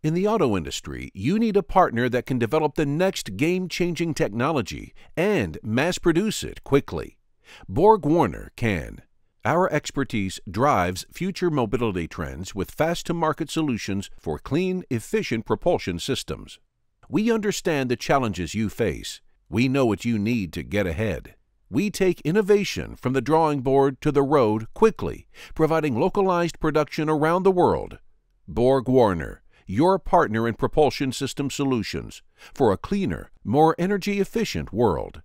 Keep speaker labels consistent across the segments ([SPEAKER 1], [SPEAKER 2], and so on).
[SPEAKER 1] In the auto industry, you need a partner that can develop the next game-changing technology and mass-produce it quickly. Borg-Warner can. Our expertise drives future mobility trends with fast-to-market solutions for clean, efficient propulsion systems. We understand the challenges you face. We know what you need to get ahead. We take innovation from the drawing board to the road quickly, providing localized production around the world. Borg-Warner, your partner in propulsion system solutions for a cleaner, more energy-efficient world.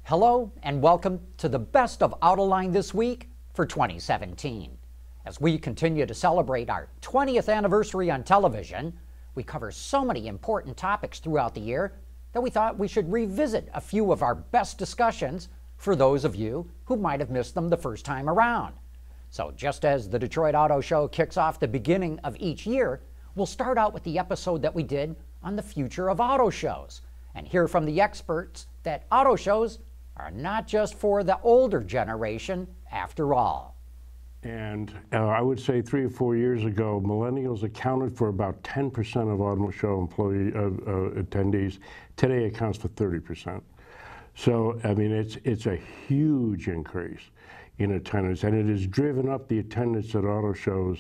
[SPEAKER 2] Hello and welcome to the best of Autoline this week for 2017. As we continue to celebrate our 20th anniversary on television, we cover so many important topics throughout the year that we thought we should revisit a few of our best discussions for those of you who might have missed them the first time around. So just as the Detroit Auto Show kicks off the beginning of each year, we'll start out with the episode that we did on the future of auto shows and hear from the experts that auto shows are not just for the older generation after all.
[SPEAKER 3] And I would say 3 or 4 years ago, millennials accounted for about 10% of auto show employee attendees. Today it accounts for 30%. So, I mean, it's a huge increase in attendance, and it has driven up the attendance at auto shows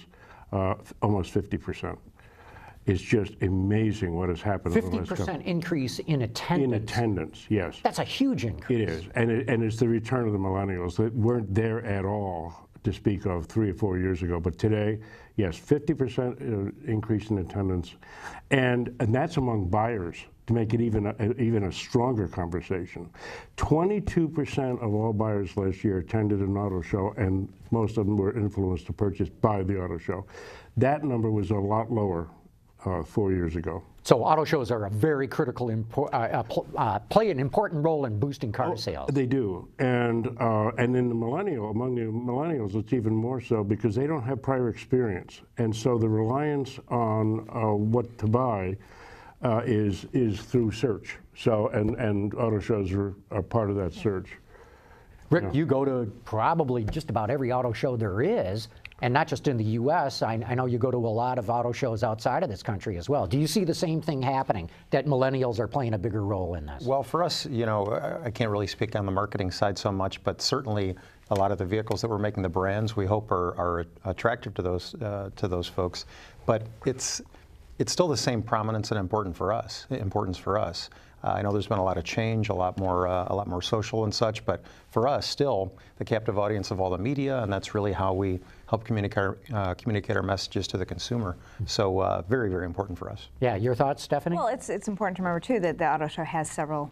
[SPEAKER 3] almost 50%. It's just amazing what has happened.
[SPEAKER 2] 50% increase in attendance.
[SPEAKER 3] In attendance, yes.
[SPEAKER 2] That's a huge increase.
[SPEAKER 3] It is, and it's the return of the millennials that weren't there at all to speak of 3 or 4 years ago. But today, yes, 50% increase in attendance, and that's among buyers. To make it even a stronger conversation, 22% of all buyers last year attended an auto show, and most of them were influenced to purchase by the auto show. That number was a lot lower 4 years ago.
[SPEAKER 2] So auto shows are a very critical, play an important role in boosting car sales.
[SPEAKER 3] They do, and in the among the millennials, it's even more so because they don't have prior experience, and so the reliance on what to buy is through search. So and auto shows are part of that search.
[SPEAKER 2] Rick, you go to probably just about every auto show there is, and not just in the U.S. I know you go to a lot of auto shows outside of this country as well. Do you see the same thing happening, that millennials are playing a bigger role in this?
[SPEAKER 4] Well, for us, you know, I can't really speak on the marketing side so much, but certainly a lot of the vehicles that we're making, the brands, we hope are attractive to those folks. But it's still the same prominence and importance for us. I know there's been a lot of change, a lot more social and such, but for us, still the captive audience of all the media, and that's really how we help communicate our messages to the consumer. So very, very important for us.
[SPEAKER 2] Yeah, your thoughts, Stephanie?
[SPEAKER 5] Well, it's important to remember too that the auto show has several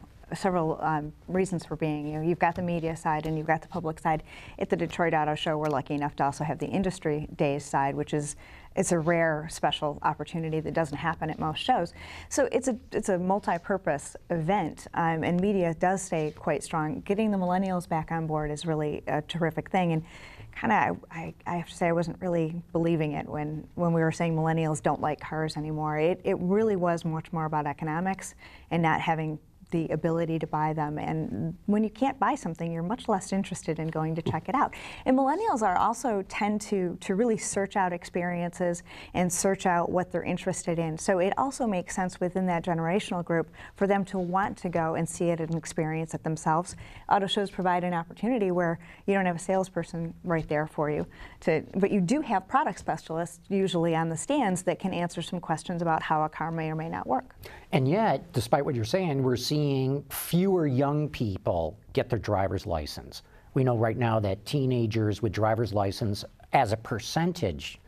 [SPEAKER 5] reasons for being. You know, you've got the media side and you've got the public side. At the Detroit Auto Show, we're lucky enough to also have the industry days side, which is it's a rare special opportunity that doesn't happen at most shows. So it's a multi-purpose event, and media does stay quite strong. Getting the millennials back on board is really a terrific thing, and kind of I have to say I wasn't really believing it when we were saying millennials don't like cars anymore. It really was much more about economics and not having the ability to buy them, and when you can't buy something, you're much less interested in going to check it out. And millennials are also tend to really search out experiences and search out what they're interested in. So it also makes sense within that generational group for them to want to go and see it and experience it themselves. Auto shows provide an opportunity where you don't have a salesperson right there for you, but you do have product specialists usually on the stands that can answer some questions about how a car may or may not work.
[SPEAKER 2] And yet, despite what you're saying, we're seeing fewer young people get their driver's license. We know right now that teenagers with driver's license, as a percentage,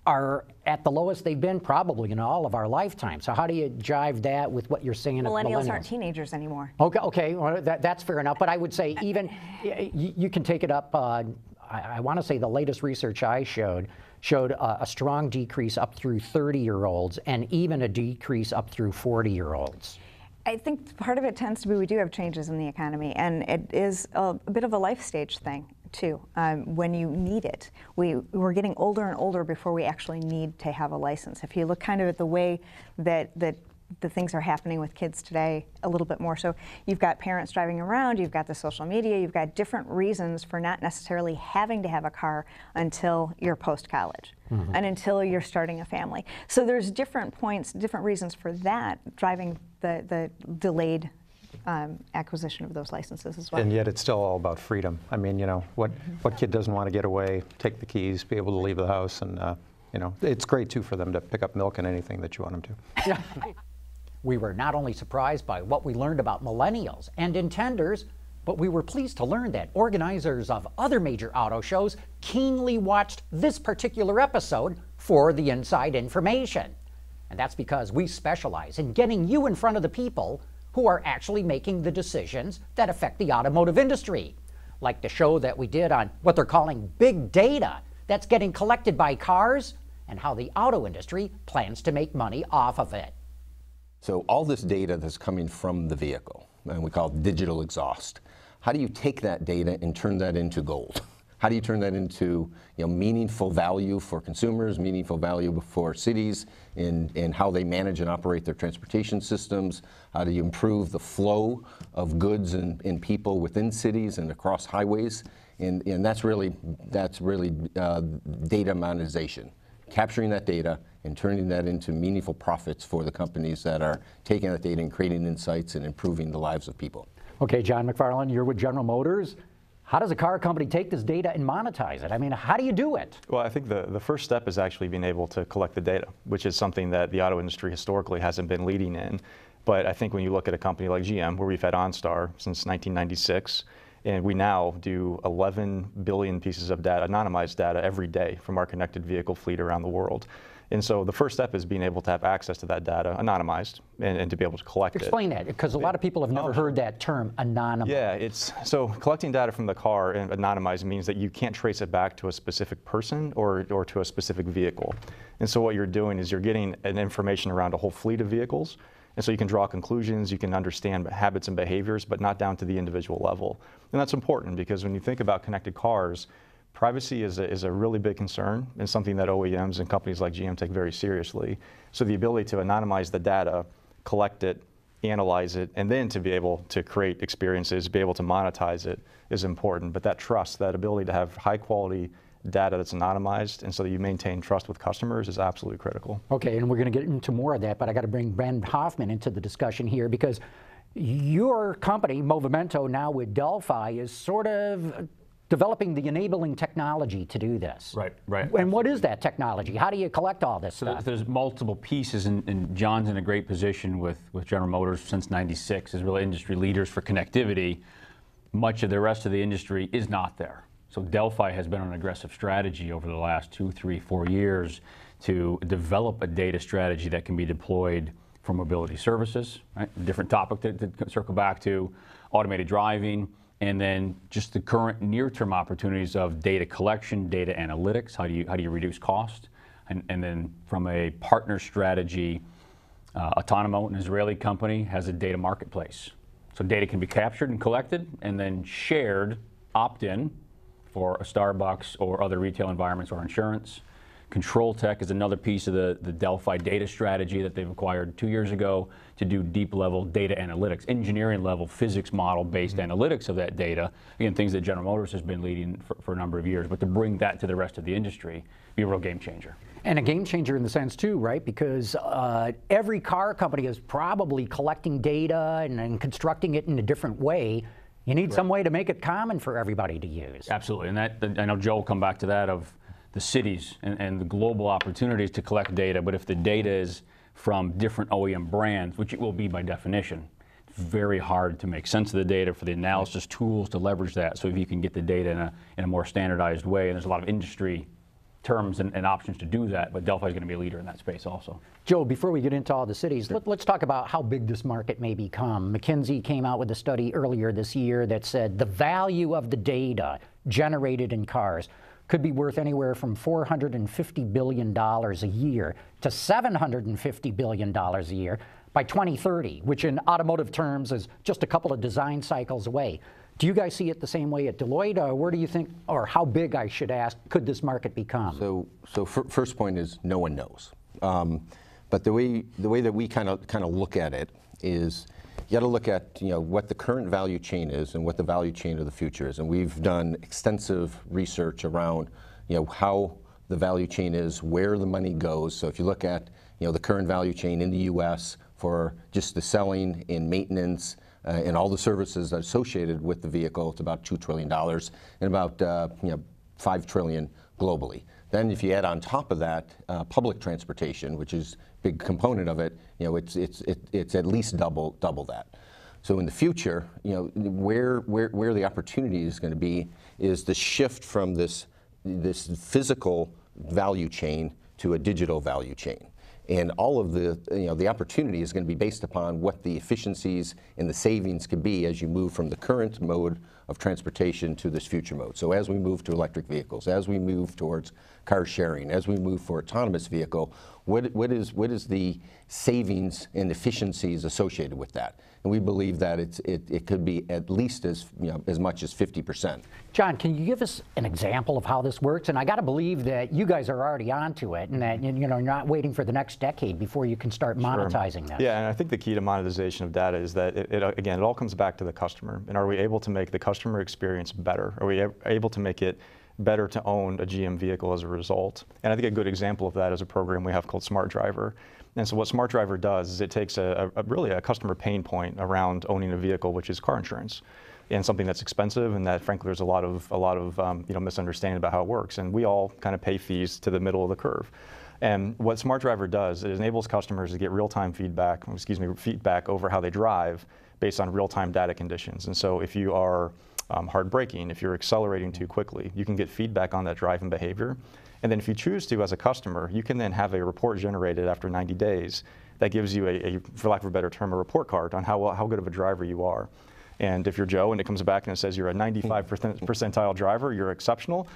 [SPEAKER 2] are at the lowest they've been probably in all of our lifetime. So how do you jive that with what you're saying?
[SPEAKER 5] Millennials aren't teenagers anymore.
[SPEAKER 2] Okay, well, that's fair enough. But I would say even you can take it up. I want to say the latest research I showed a strong decrease up through 30-year-olds and even a decrease up through 40-year-olds.
[SPEAKER 5] I think part of it tends to be we do have changes in the economy, and it is a bit of a life stage thing too. When you need it, we're getting older and older before we actually need to have a license. If you look kind of at the way that the things are happening with kids today a little bit more. So you've got parents driving around, you've got the social media, you've got different reasons for not necessarily having to have a car until you're post-college and until you're starting a family. So there's different points, different reasons for that driving the delayed acquisition of those licenses as well.
[SPEAKER 4] And yet it's still all about freedom. I mean, you know, what kid doesn't want to get away, take the keys, be able to leave the house, and you know, it's great too for them to pick up milk and anything that you want them to.
[SPEAKER 2] We were not only surprised by what we learned about millennials and intenders, but we were pleased to learn that organizers of other major auto shows keenly watched this particular episode for the inside information. And that's because we specialize in getting you in front of the people who are actually making the decisions that affect the automotive industry, like the show that we did on what they're calling big data that's getting collected by cars and how the auto industry plans to make money off of it.
[SPEAKER 6] So all this data that's coming from the vehicle, and we call it digital exhaust, how do you take that data and turn that into gold? How do you turn that into, you know, meaningful value for consumers, meaningful value for cities in how they manage and operate their transportation systems? How do you improve the flow of goods and people within cities and across highways? And that's really data monetization. Capturing that data and turning that into meaningful profits for the companies that are taking that data and creating insights and improving the lives of people.
[SPEAKER 2] Okay, John McFarland, you're with General Motors. How does a car company take this data and monetize it? I mean, how do you do it?
[SPEAKER 7] Well, I think the first step is actually being able to collect the data, which is something that the auto industry historically hasn't been leading in. But I think when you look at a company like GM, where we've had OnStar since 1996, and we now do 11 billion pieces of data, anonymized data, every day from our connected vehicle fleet around the world. And so the first step is being able to have access to that data, anonymized, and to be able to collect it.
[SPEAKER 2] Explain that, because a lot of people have never heard that term, anonymous.
[SPEAKER 7] Yeah, so collecting data from the car and anonymized means that you can't trace it back to a specific person or to a specific vehicle. And so what you're doing is you're getting an information around a whole fleet of vehicles. And so you can draw conclusions, you can understand habits and behaviors, but not down to the individual level. And that's important because when you think about connected cars, privacy is a really big concern and something that OEMs and companies like GM take very seriously. So the ability to anonymize the data, collect it, analyze it, and then to be able to create experiences, be able to monetize it is important. But that trust, that ability to have high quality data that's anonymized and so that you maintain trust with customers is absolutely critical.
[SPEAKER 2] Okay, and we're going to get into more of that, but I got to bring Ben Hoffman into the discussion here because your company, Movimento, now with Delphi, is sort of developing the enabling technology to do this.
[SPEAKER 8] Right.
[SPEAKER 2] And what is that technology? How do you collect all this stuff?
[SPEAKER 8] There's multiple pieces, and John's in a great position with General Motors since '96 as really industry leaders for connectivity. Much of the rest of the industry is not there. So Delphi has been on an aggressive strategy over the last 2, 3, 4 years to develop a data strategy that can be deployed for mobility services, right? A different topic to circle back to, automated driving, and then just the current near-term opportunities of data collection, data analytics, how do you reduce cost? And then from a partner strategy, Autonomo, an Israeli company, has a data marketplace. So data can be captured and collected and then shared, opt-in, for a Starbucks or other retail environments or insurance. Control Tech is another piece of the Delphi data strategy that they've acquired 2 years ago to do deep level data analytics, engineering level physics model based analytics of that data. Again, things that General Motors has been leading for a number of years, but to bring that to the rest of the industry, be a real game changer.
[SPEAKER 2] And a game changer in the sense too, right? Because every car company is probably collecting data and constructing it in a different way. You need some way to make it common for everybody to use.
[SPEAKER 8] Absolutely, and that, I know Joe will come back to that, of the cities and the global opportunities to collect data, but if the data is from different OEM brands, which it will be by definition, it's very hard to make sense of the data for the analysis tools to leverage that. So if you can get the data in a more standardized way, and there's a lot of industry terms and options to do that, but Delphi is going to be a leader in that space also.
[SPEAKER 2] Joe, before we get into all the cities, let's talk about how big this market may become. McKinsey came out with a study earlier this year that said the value of the data generated in cars could be worth anywhere from $450 billion a year to $750 billion a year by 2030, which in automotive terms is just a couple of design cycles away. Do you guys see it the same way at Deloitte, or where do you think, or how big, I should ask, could this market become?
[SPEAKER 6] So first point is no one knows. But the way that we kind of look at it is, you got to look at what the current value chain is and what the value chain of the future is. And we've done extensive research around how the value chain is, where the money goes. So if you look at the current value chain in the U.S. for just the selling and maintenance and all the services associated with the vehicle, it's about $2 trillion and about $5 trillion globally. Then if you add on top of that public transportation, which is a big component of it, it's at least double that. So in the future, where the opportunity is going to be is the shift from this physical value chain to a digital value chain. And all of the opportunity is going to be based upon what the efficiencies and the savings could be as you move from the current mode of transportation to this future mode. So as we move to electric vehicles, as we move towards car sharing, as we move for autonomous vehicle, what is the savings and efficiencies associated with that? And we believe that it could be at least as much as 50%.
[SPEAKER 2] John, can you give us an example of how this works? And I got to believe that you guys are already onto it, and that you're not waiting for the next decade before you can start monetizing this.
[SPEAKER 7] Yeah, and I think the key to monetization of data is that again, it all comes back to the customer. And are we able to make the customer experience better? Are we able to make it better to own a GM vehicle as a result? And I think a good example of that is a program we have called Smart Driver. And so what Smart Driver does is it takes really a customer pain point around owning a vehicle, which is car insurance, and something that's expensive, and that frankly there's a lot of misunderstanding about how it works. And we all kind of pay fees to the middle of the curve. And what Smart Driver does, it enables customers to get real-time feedback over how they drive based on real-time data conditions. And so if you are hard braking, if you're accelerating too quickly, you can get feedback on that driving behavior. And then if you choose to, as a customer, you can then have a report generated after 90 days that gives you for lack of a better term, a report card on how good of a driver you are. And if you're Joe and it comes back and it says you're a 95 percentile driver, you're exceptional,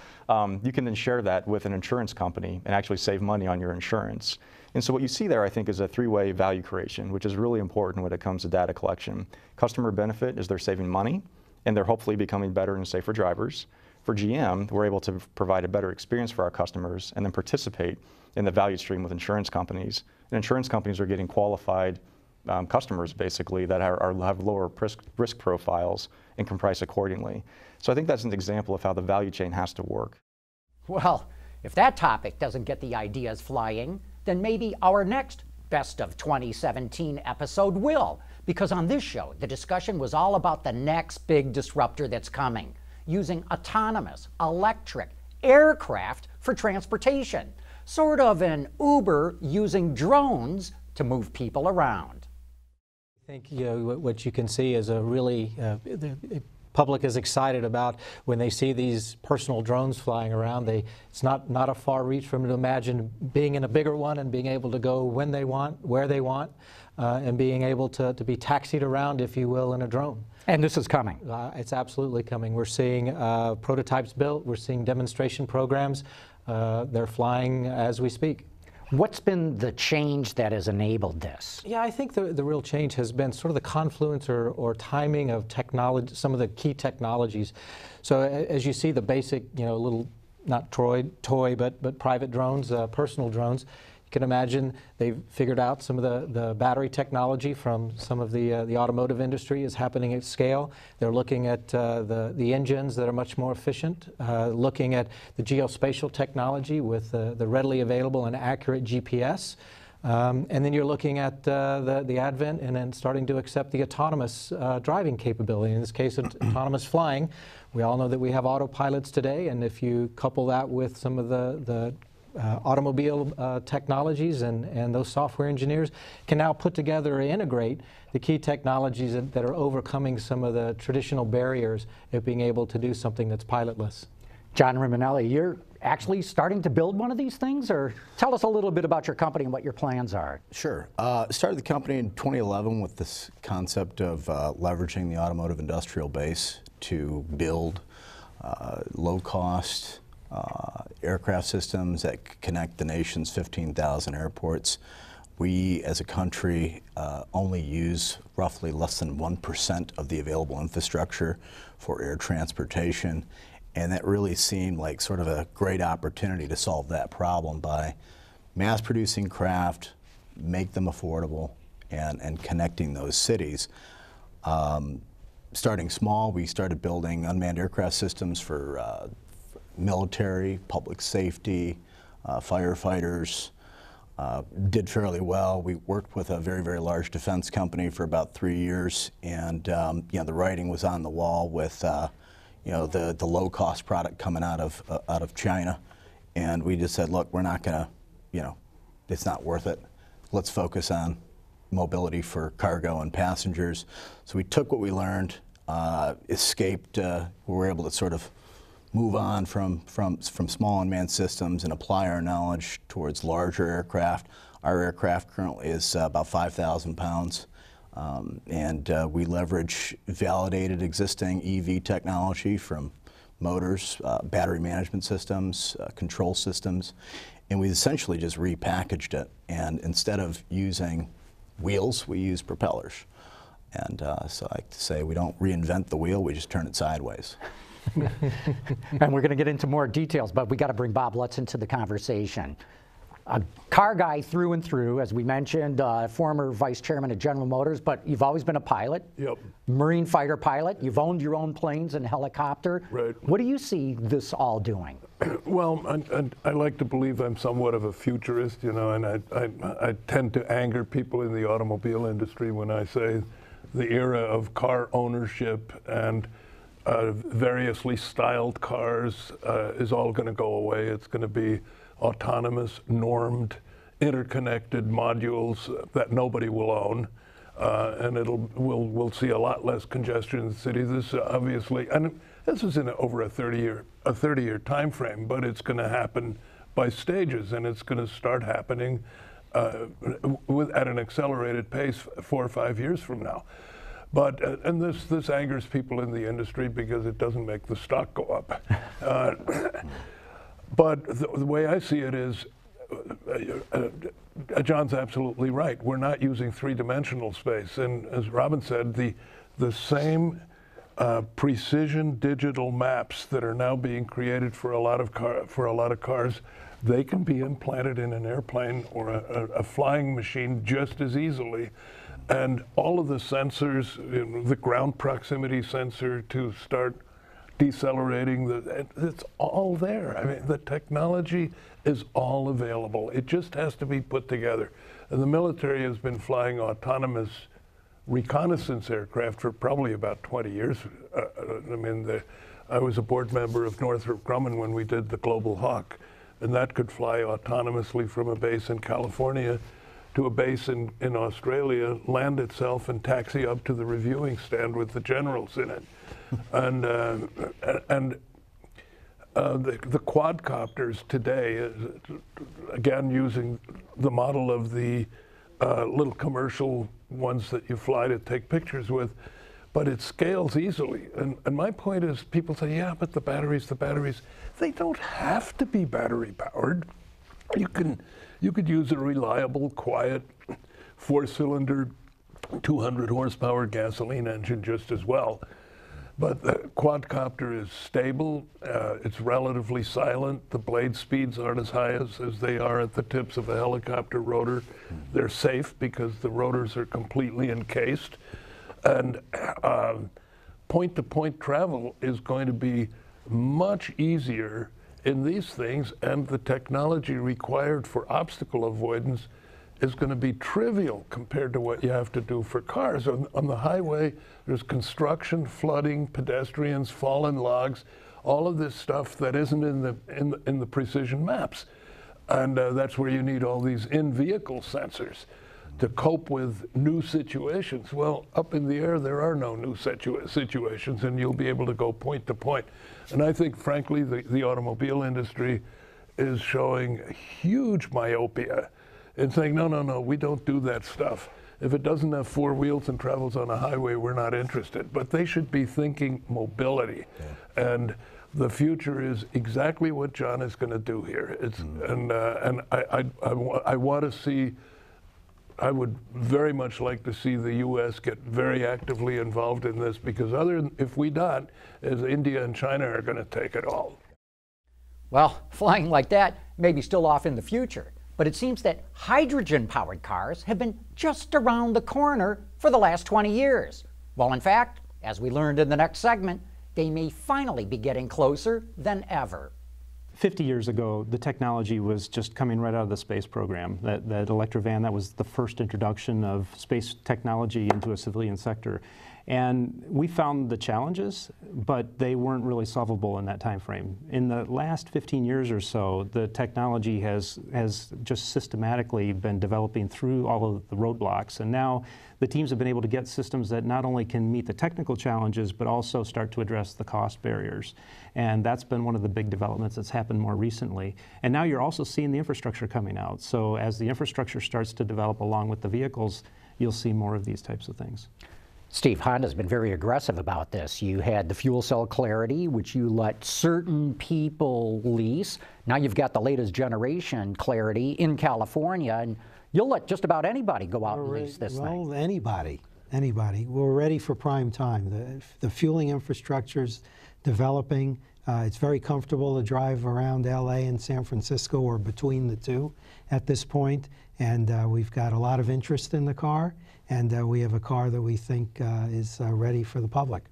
[SPEAKER 7] you can then share that with an insurance company and actually save money on your insurance. And so what you see there, I think, is a three-way value creation, which is really important when it comes to data collection. Customer benefit is they're saving money, and they're hopefully becoming better and safer drivers. For GM, we're able to provide a better experience for our customers and then participate in the value stream with insurance companies. And insurance companies are getting qualified customers, basically, that have lower risk profiles and can price accordingly. So I think that's an example of how the value chain has to work.
[SPEAKER 2] Well, if that topic doesn't get the ideas flying, then maybe our next Best of 2017 episode will. Because on this show, the discussion was all about the next big disruptor that's coming, using autonomous, electric aircraft for transportation. Sort of an Uber using drones to move people around.
[SPEAKER 9] I think what you can see is a really, the public is excited about when they see these personal drones flying around. It's not a far reach for them to imagine being in a bigger one and being able to go when they want, where they want, and being able to be taxied around, if you will, in a drone.
[SPEAKER 2] And this is coming.
[SPEAKER 9] It's absolutely coming. We're seeing prototypes built. We're seeing demonstration programs. They're flying as we speak.
[SPEAKER 2] What's been the change that has enabled this?
[SPEAKER 9] Yeah, I think the real change has been sort of the confluence or timing of technology, some of the key technologies. So as you see the basic, little, not toy, but private drones, personal drones, you can imagine they've figured out some of the battery technology from some of the automotive industry is happening at scale. They're looking at the engines that are much more efficient, looking at the geospatial technology with the readily available and accurate GPS. And then you're looking at the advent and then starting to accept the autonomous driving capability, in this case autonomous flying. We all know that we have autopilots today, and if you couple that with some of the automobile technologies and those software engineers can now put together or integrate the key technologies that are overcoming some of the traditional barriers of being able to do something that's pilotless.
[SPEAKER 2] John Rimonelli, you're actually starting to build one of these things, or tell us a little bit about your company and what your plans are.
[SPEAKER 10] Sure. Started the company in 2011 with this concept of leveraging the automotive industrial base to build low-cost aircraft systems that connect the nation's 15,000 airports. We, as a country, only use roughly less than 1% of the available infrastructure for air transportation, and that really seemed like sort of a great opportunity to solve that problem by mass-producing craft, make them affordable, and connecting those cities. Starting small, we started building unmanned aircraft systems for military, public safety, firefighters. Did fairly well. We worked with a very, very large defense company for about 3 years, and you know, the writing was on the wall with you know, the low-cost product coming out of China, and we just said, look, we're not going to, you know, it's not worth it. Let's focus on mobility for cargo and passengers. So we took what we learned, escaped. We were able to sort of move on from small unmanned systems and apply our knowledge towards larger aircraft. Our aircraft currently is about 5,000 pounds, and we leverage validated existing EV technology from motors, battery management systems, control systems, and we essentially just repackaged it. And instead of using wheels, we use propellers. And so I like to say we don't reinvent the wheel, we just turn it sideways.
[SPEAKER 2] And we're going to get into more details, but we got to bring Bob Lutz into the conversation. A car guy through and through, as we mentioned, former vice chairman of General Motors, but you've always been a pilot.
[SPEAKER 11] Yep.
[SPEAKER 2] Marine fighter pilot. You've owned your own planes and helicopter.
[SPEAKER 11] Right.
[SPEAKER 2] What do you see this all doing?
[SPEAKER 11] Well, I like to believe I'm somewhat of a futurist, you know, and I tend to anger people in the automobile industry when I say the era of car ownership and variously styled cars is all going to go away. It's going to be autonomous, normed, interconnected modules that nobody will own, and we'll see a lot less congestion in the city. This obviously, and this is in over a 30-year time frame, but it's going to happen by stages, and it's going to start happening at an accelerated pace 4 or 5 years from now. But and this angers people in the industry because it doesn't make the stock go up. But the way I see it is, John's absolutely right. We're not using three-dimensional space, and as Robin said, the same precision digital maps that are now being created for a lot of cars, they can be implanted in an airplane or a flying machine just as easily. And all of the sensors, you know, the ground proximity sensor to start decelerating, it's all there. I mean, the technology is all available. It just has to be put together. And the military has been flying autonomous reconnaissance aircraft for probably about 20 years. I mean, I was a board member of Northrop Grumman when we did the Global Hawk, and that could fly autonomously from a base in California to a base in Australia, land itself, and taxi up to the reviewing stand with the generals in it. And the quadcopters today, again using the model of the little commercial ones that you fly to take pictures with, but it scales easily. And my point is, people say, yeah, but the batteries, they don't have to be battery powered. You could use a reliable, quiet, 4-cylinder, 200 horsepower gasoline engine just as well. But the quadcopter is stable, it's relatively silent, the blade speeds aren't as high as they are at the tips of a helicopter rotor. They're safe because the rotors are completely encased. And point-to-point travel is going to be much easier in these things, and the technology required for obstacle avoidance is going to be trivial compared to what you have to do for cars. On the highway, there's construction, flooding, pedestrians, fallen logs, all of this stuff that isn't in the precision maps. And that's where you need all these in-vehicle sensors to cope with new situations. Well, up in the air, there are no new situations, and you'll be able to go point to point. And I think, frankly, the automobile industry is showing huge myopia in saying, no, we don't do that stuff. If it doesn't have 4 wheels and travels on a highway, we're not interested. But they should be thinking mobility. Yeah. And the future is exactly what John is going to do here. And I want to see, I would very much like to see the U.S. get very actively involved in this, because if we not, as India and China are going to take it all.
[SPEAKER 2] Well, flying like that may be still off in the future. but it seems that hydrogen-powered cars have been just around the corner for the last 20 years. Well, in fact, as we learned in the next segment, they may finally be getting closer than ever.
[SPEAKER 12] 50 years ago, the technology was just coming right out of the space program. That Electrovan, that was the first introduction of space technology into a civilian sector. And we found the challenges, but they weren't really solvable in that time frame. In the last 15 years or so, the technology has just systematically been developing through all of the roadblocks. And now the teams have been able to get systems that not only can meet the technical challenges, but also start to address the cost barriers. And that's been one of the big developments that's happened more recently. And now you're also seeing the infrastructure coming out. So as the infrastructure starts to develop along with the vehicles, you'll see more of these types of things.
[SPEAKER 2] Steve, Honda's been very aggressive about this. You had the fuel cell Clarity, which you let certain people lease. Now you've got the latest generation Clarity in California, and you'll let just about anybody go out and lease this thing.
[SPEAKER 13] Well, anybody. We're ready for prime time. The fueling infrastructure's developing. It's very comfortable to drive around LA and San Francisco or between the two at this point. And we've got a lot of interest in the car. And we have a car that we think is ready for the public.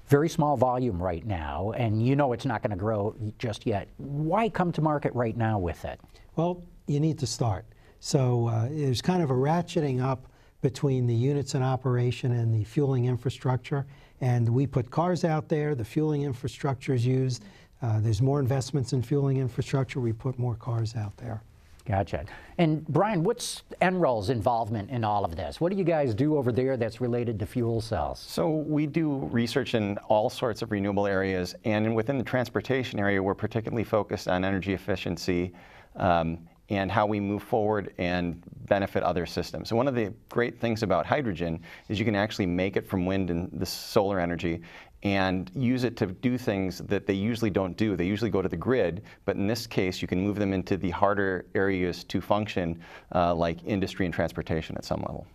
[SPEAKER 2] Very small volume right now, and you know it's not going to grow just yet. Why come to market right now with it?
[SPEAKER 13] Well, you need to start. So there's kind of a ratcheting up between the units in operation and the fueling infrastructure. And we put cars out there, the fueling infrastructure is used. There's more investments in fueling infrastructure, we put more cars out there.
[SPEAKER 2] Gotcha. And Brian, what's NREL's involvement in all of this? What do you guys do over there that's related to fuel cells?
[SPEAKER 14] So we do research in all sorts of renewable areas, and within the transportation area, we're particularly focused on energy efficiency and how we move forward and benefit other systems. So one of the great things about hydrogen is you can actually make it from wind and the solar energy and use it to do things that they usually don't do. They usually go to the grid, but in this case, you can move them into the harder areas to function, like industry and transportation at some level.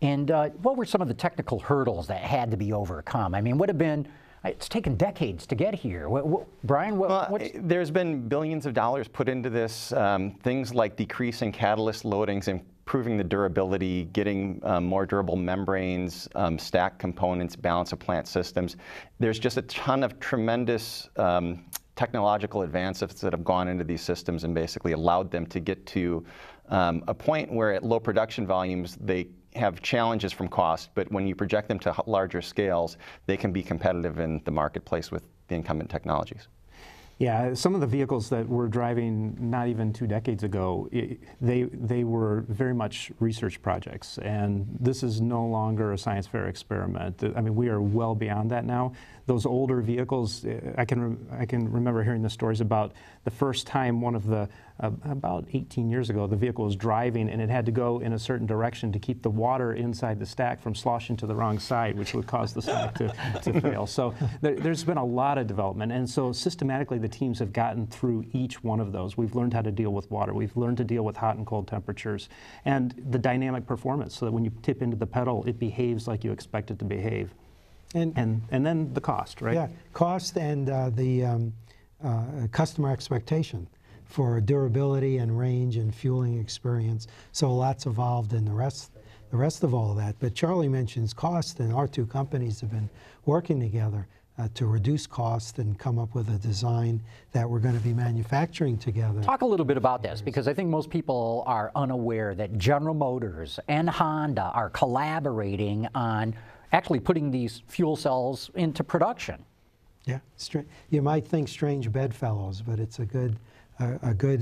[SPEAKER 2] And what were some of the technical hurdles that had to be overcome? I mean, it's taken decades to get here. Brian,
[SPEAKER 14] there's been billions of dollars put into this, things like decreasing catalyst loadings, improving the durability, getting more durable membranes, stack components, balance of plant systems. There's just a ton of tremendous technological advances that have gone into these systems and basically allowed them to get to a point where at low production volumes they have challenges from cost, but when you project them to larger scales, they can be competitive in the marketplace with the incumbent technologies.
[SPEAKER 12] Yeah, some of the vehicles that we're driving not even 2 decades ago, they were very much research projects, and this is no longer a science fair experiment. I mean, we are well beyond that now. Those older vehicles, I can remember hearing the stories about the first time one of the, about 18 years ago, the vehicle was driving and it had to go in a certain direction to keep the water inside the stack from sloshing to the wrong side, which would cause the stack to fail. So there's been a lot of development, and so systematically the teams have gotten through each one of those. We've learned how to deal with water. We've learned to deal with hot and cold temperatures and the dynamic performance so that when you tip into the pedal, it behaves like you expect it to behave. And then the cost, right?
[SPEAKER 13] Yeah, cost and the customer expectation for durability and range and fueling experience. So lots evolved in the rest of all of that. But Charlie mentions cost, and our two companies have been working together to reduce cost and come up with a design that we're going to be manufacturing together.
[SPEAKER 2] Talk a little bit about this, because I think most people are unaware that General Motors and Honda are collaborating on actually putting these fuel cells into production.
[SPEAKER 13] Yeah, you might think strange bedfellows, but it's a good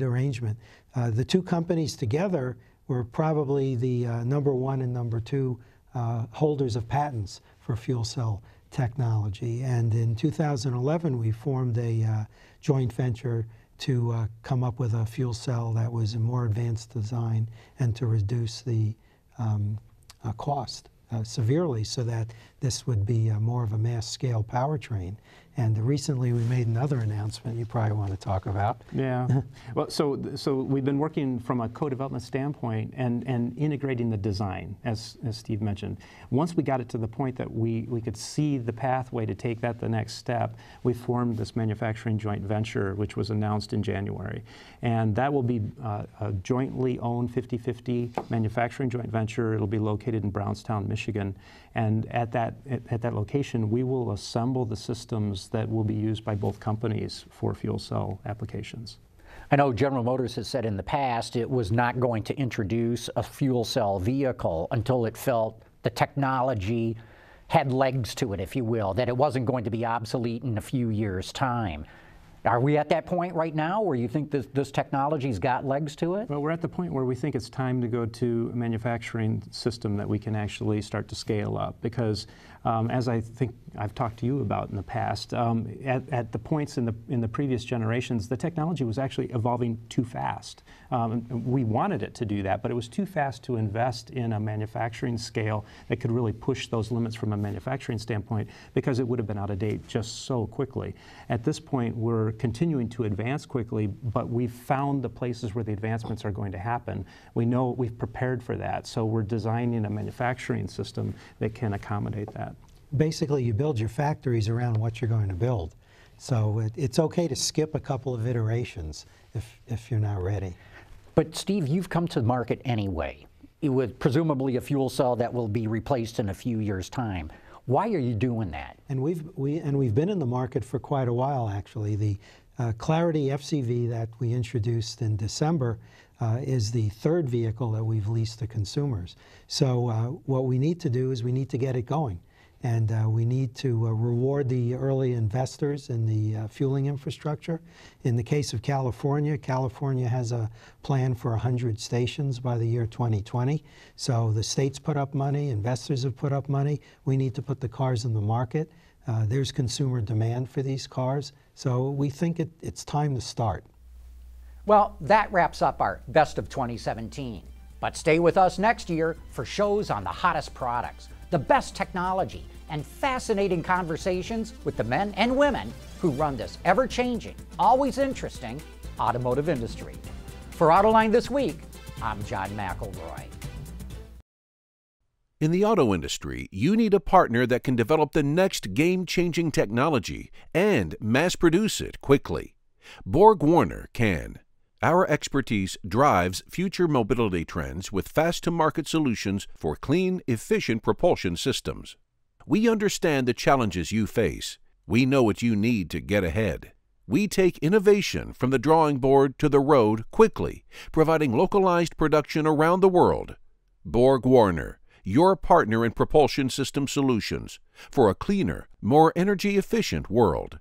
[SPEAKER 13] arrangement. The two companies together were probably the #1 and #2 holders of patents for fuel cell technology. And in 2011, we formed a joint venture to come up with a fuel cell that was a more advanced design and to reduce the cost severely so that this would be more of a mass scale powertrain. And recently we made another announcement you probably want to talk about.
[SPEAKER 12] Yeah. Well, so we've been working from a co-development standpoint and integrating the design, as Steve mentioned. Once we got it to the point that we could see the pathway to take that the next step, we formed this manufacturing joint venture, which was announced in January. And that will be a jointly owned 50-50 manufacturing joint venture. It'll be located in Brownstown, Michigan. And at that location, we will assemble the systems that will be used by both companies for fuel cell applications.
[SPEAKER 2] I know General Motors has said in the past it was not going to introduce a fuel cell vehicle until it felt the technology had legs to it, if you will, that it wasn't going to be obsolete in a few years' time. Are we at that point right now where you think this technology's got legs to it?
[SPEAKER 12] Well, we're at the point where we think it's time to go to a manufacturing system that we can actually start to scale up, because as I think I've talked to you about in the past, at the points in the previous generations, the technology was actually evolving too fast. We wanted it to do that, but it was too fast to invest in a manufacturing scale that could really push those limits from a manufacturing standpoint, because it would have been out of date just so quickly. At this point, we're continuing to advance quickly, but we've found the places where the advancements are going to happen. We know we've prepared for that, so we're designing a manufacturing system that can accommodate that.
[SPEAKER 13] Basically, you build your factories around what you're going to build. So it's okay to skip a couple of iterations if you're not ready.
[SPEAKER 2] But Steve, you've come to the market anyway, with presumably a fuel cell that will be replaced in a few years' time. Why are you doing that?
[SPEAKER 13] And we've been in the market for quite a while, actually. The Clarity FCV that we introduced in December is the third vehicle that we've leased to consumers. So what we need to do is we need to get it going. And we need to reward the early investors in the fueling infrastructure. In the case of California, California has a plan for 100 stations by the year 2020. So the states put up money, investors have put up money. We need to put the cars in the market. There's consumer demand for these cars. So we think it's time to start.
[SPEAKER 2] Well, that wraps up our Best of 2017. But stay with us next year for shows on the hottest products, the best technology, and fascinating conversations with the men and women who run this ever-changing, always interesting automotive industry. For Autoline This Week, I'm John McElroy.
[SPEAKER 1] In the auto industry, you need a partner that can develop the next game-changing technology and mass-produce it quickly. BorgWarner can. Our expertise drives future mobility trends with fast-to-market solutions for clean, efficient propulsion systems. We understand the challenges you face. We know what you need to get ahead. We take innovation from the drawing board to the road quickly, providing localized production around the world. BorgWarner, your partner in propulsion system solutions for a cleaner, more energy-efficient world.